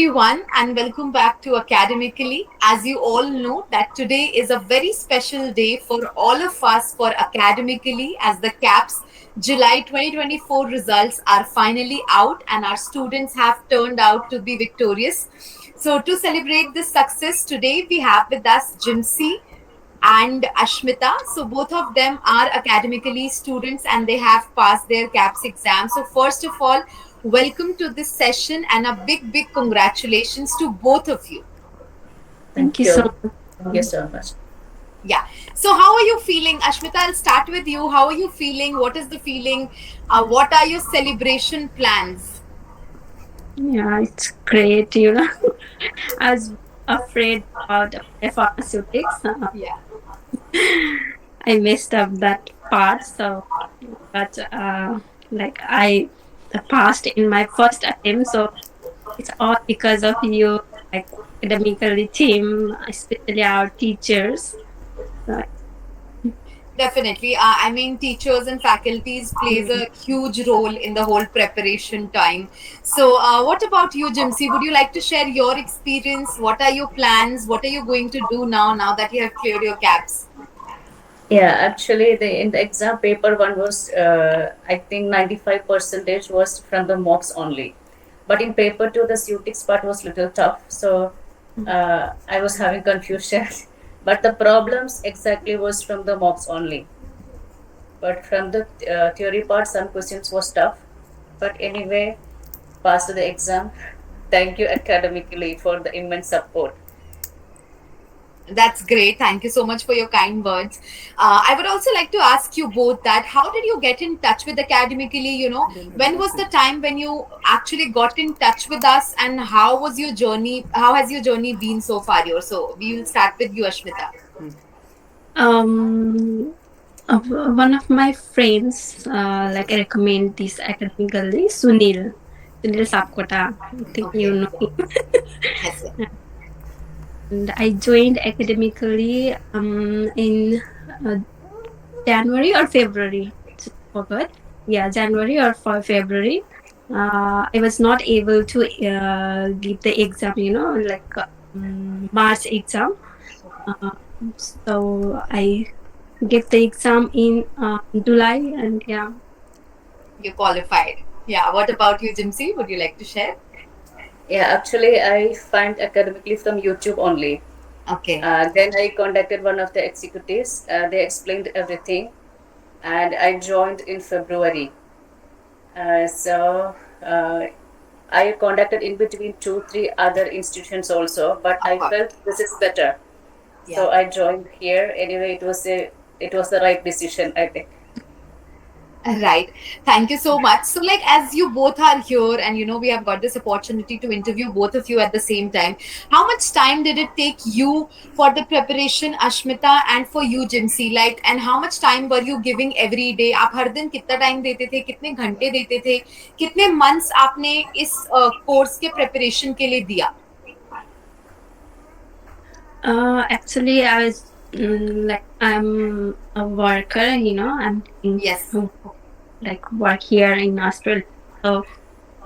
everyone, and welcome back to Academically. As you all know, that today is a very special day for all of us for Academically, as the CAPS July 2024 results are finally out and our students have turned out to be victorious. So, to celebrate this success, today we have with us Jimsy and Ashmita. So both of them are academically students and they have passed their CAPS exam. So first of all, welcome to this session and a big congratulations to both of you. Thank Thank you so you. Thank you much. so much. Yeah. So how are you feeling, Ashmita? I'll start with you. How are you feeling? What is the feeling? What are your celebration plans? Yeah, it's great. I was afraid about pharmaceutics. Yeah. I messed up that part, so but like I passed in my first attempt, so it's all because of you, like academically team, especially our teachers. So, Definitely. I mean, teachers and faculties plays a huge role in the whole preparation time. So, what about you, Jimsy? Would you like to share your experience? What are your plans? What are you going to do now that you have cleared your caps? Yeah, actually, in the exam paper one was, I think 95 percentage was from the mocks only. But in paper two, the Cutics part was little tough. So I was having confusion. But the problems exactly was from the mocks only. But from the theory part, some questions was tough. But anyway, passed the exam. Thank you academically for the immense support. That's great. Thank you so much for your kind words. I would also like to ask you both that how did you get in touch with academically? When was the time when you actually got in touch with us, and how was your journey? How has your journey been so far? Here, so we will start with you, Ashmita. um, one of my friends like recommend this academically, Sunil Sapkota. I think you Okay. know him. Yes. Yes. And I joined academically in uh, January or February. Just forgot. Yeah, January or for February. I was not able to give the exam. Like March exam. Uh, so I gave the exam in July, and yeah. You qualified. Yeah. What about you, Jimsy? Would you like to share? Yeah, actually, I find academically from YouTube only. Okay. Then I contacted one of the executives. They explained everything, and I joined in February. So I contacted in between two, three other institutions also, but Of I course. felt this is better. Yeah. So I joined here. Anyway, it was the right decision, I think. Right. Thank you so much. So, like, as you both are here, and we have got this opportunity to interview both of you at the same time, how much time did it take you for the preparation, Ashmita, and for you, Jimsi? Like, and how much time were you giving every day? आप हर दिन कितना time देते थे, कितने घंटे देते थे, कितने months आपने इस कोर्स के preparation के लिए दिया? Actually, I was like I'm a worker. I'm doing Yes. like work here in Australia. So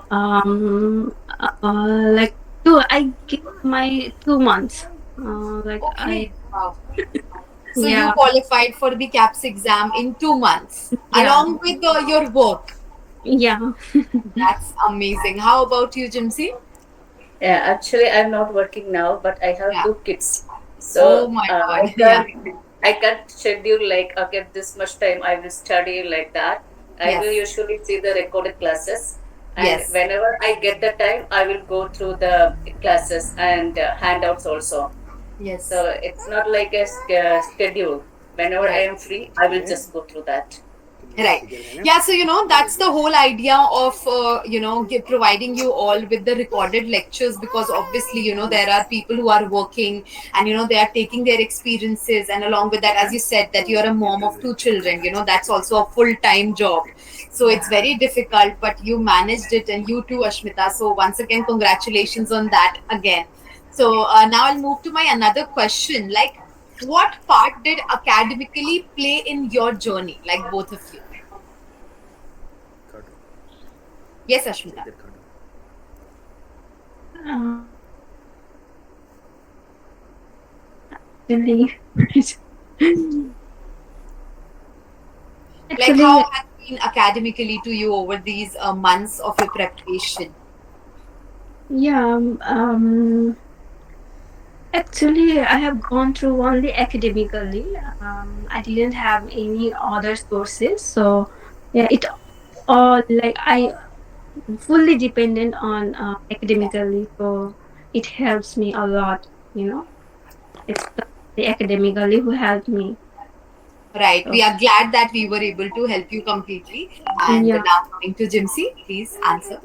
like I give my 2 months. Like I Okay. Wow. So you yeah qualified for the CAPS exam in 2 months, yeah along with your work. yeah. That's amazing. How about you, Jimsi? Yeah, actually, I'm not working now, but I have Yeah. two kids. Oh So my I God. Yeah. I can't schedule like, okay, this much time I will study like that. I will Yes. usually see the recorded classes, and Yes. whenever I get the time, I will go through the classes and handouts also. Yes. So it's not like a schedule. Whenever I Right. am free, I will just go through that. Right. Yeah. So, that's the whole idea of, providing you all with the recorded lectures because obviously, there are people who are working and, they are taking their experiences. And along with that, as you said, that you're a mom of two children, that's also a full time job. So it's very difficult, but you managed it and you too, Ashmita. So once again, congratulations on that again. So now I'll move to my another question. Like, what part did academically play in your journey, like both of you? Yes, Ashmita. Actually, Like, how actually, has been academically to you over these months of your preparation? yeah. Actually, I have gone through only academically. I didn't have any other sources, so yeah, it all like I fully dependent on academically, so it helps me a lot. You know, it's the academically who helped me. Right. So We are glad that we were able to help you completely. And yeah, now coming to Jimsy, please answer.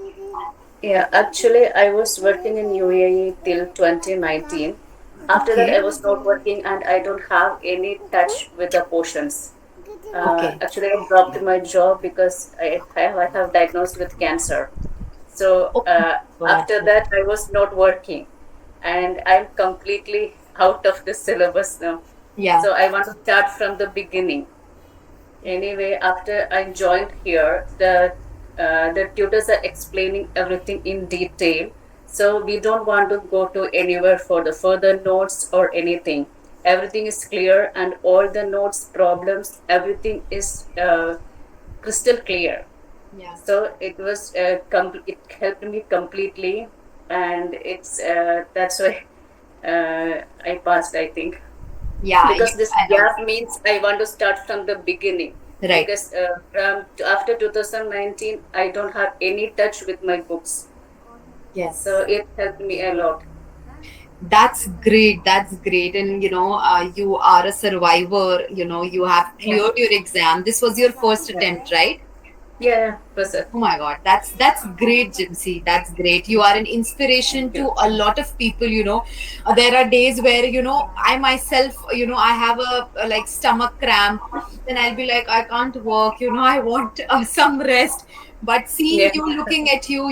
Yeah, actually, I was working in UAE till 2019. After that, Okay. I was not working and I don't have any touch with the potions. Okay. Actually, I dropped my job because I have diagnosed with cancer. So Oh my after God. that, I was not working, and I'm completely out of the syllabus now. Yeah. So I want to start from the beginning. Anyway, after I joined here, the tutors are explaining everything in detail. So we don't want to go to anywhere for the further notes or anything. Everything is clear, and all the notes, problems, everything is crystal clear. Yeah. So it helped me completely, and it's that's why I passed, I think, Yeah. because this I know. gap means I want to start from the beginning, Right. because after 2019 I don't have any touch with my books, so Yes. it helped me a lot. That's great. That's great. And you are a survivor. You have Yeah, cleared your exam. This was your first yeah, attempt, right? yeah, yeah, was it? Oh my God, that's great, Gypsy. That's great. You are an inspiration Thank to you. a lot of people. There are days where I myself, I have a like stomach cramp. Then I'll be like, I can't work. I want some rest. But seeing Yeah, you, looking at you,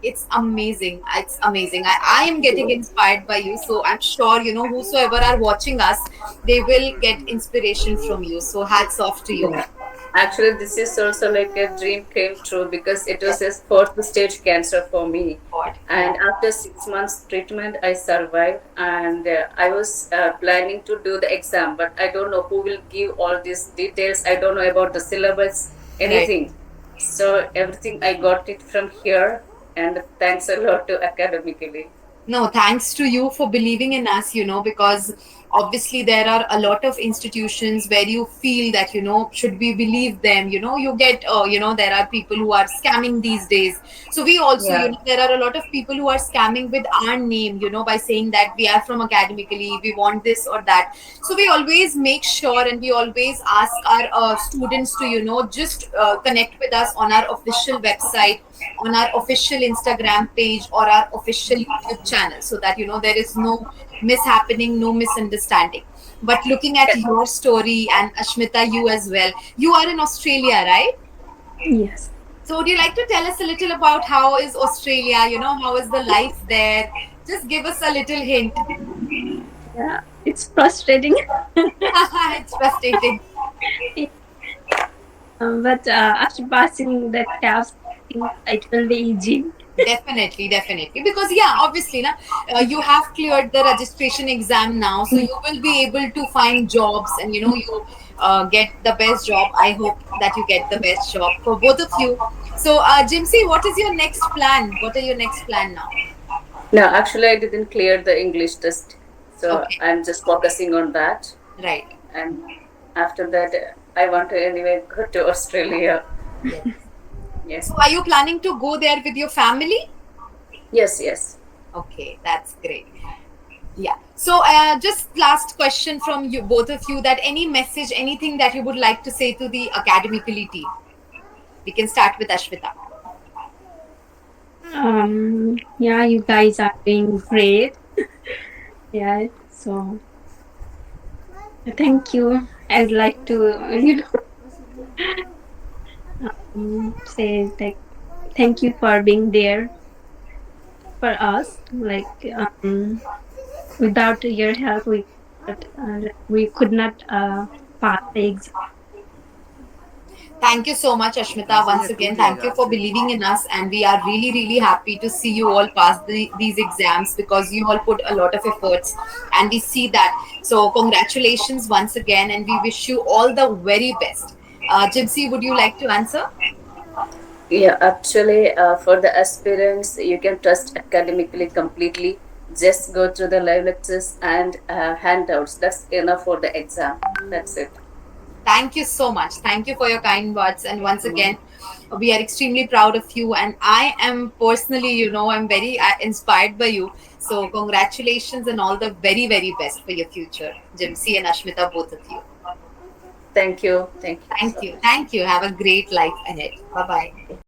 it's amazing. It's amazing. I am getting inspired by you. So I'm sure, whosoever are watching us, they will get inspiration from you. So hats off to you. yeah. Actually, this is also like a dream came true because it was a fourth stage cancer for me. God. Yeah. And after 6 months treatment, I survived, and I was planning to do the exam, but I don't know who will give all these details. I don't know about the syllabus, Right. anything. So everything I got it from here, and thanks a lot to academically. No, thanks to you for believing in us, because obviously there are a lot of institutions where you feel that, should we believe them? You get, there are people who are scamming these days. So we also, Yeah. there are a lot of people who are scamming with our name, by saying that we are from academically, we want this or that. So we always make sure and we always ask our students to, just connect with us on our official website, on our official Instagram page or our official YouTube channel, so that there is no mishappening, no misunderstanding. But looking at your story, and Ashmita, you as well, you are in Australia, right? yes, So would you like to tell us a little about how is Australia? How is the life there? Just give us a little hint. yeah, it's frustrating. It's frustrating. But after passing the CAPS, I think it will be easy. Definitely, definitely. Because yeah, obviously, you have cleared the registration exam now, so you will be able to find jobs, and you get the best job. I hope that you get the best job for both of you. So, Jimsy, what is your next plan? What are your next plan now? No, actually, I didn't clear the English test, so Okay, I'm just focusing on that. right. And after that, I want to anyway go to Australia. Yes. Yes, So, are you planning to go there with your family? yes, yes. Okay, that's great. Yeah. So, just last question from you, both of you, that any message, anything that you would like to say to the academically team? We can start with Ashwita. Yeah, you guys are doing great. Yeah, so thank you. I'd like to, say like thank you for being there for us. Like without your help, we could not pass the exam. Thank you so much, Ashmita. Once again, thank you for believing in us, and we are really, really happy to see you all pass these exams because you all put a lot of efforts, and we see that. So, congratulations once again, and we wish you all the very best. Gypsy, would you like to answer? Yeah, actually, for the aspirants, you can trust academically completely. Just go through the live lectures and handouts. That's enough for the exam. That's it. Thank you so much. Thank you for your kind words. And once again, we are extremely proud of you. And I am personally, I'm very inspired by you. So, congratulations and all the very, very best for your future, Jimsi and Ashmita, both of you. Thank you. Thank you Thank so you. much. Thank you. Have a great life ahead. Bye bye.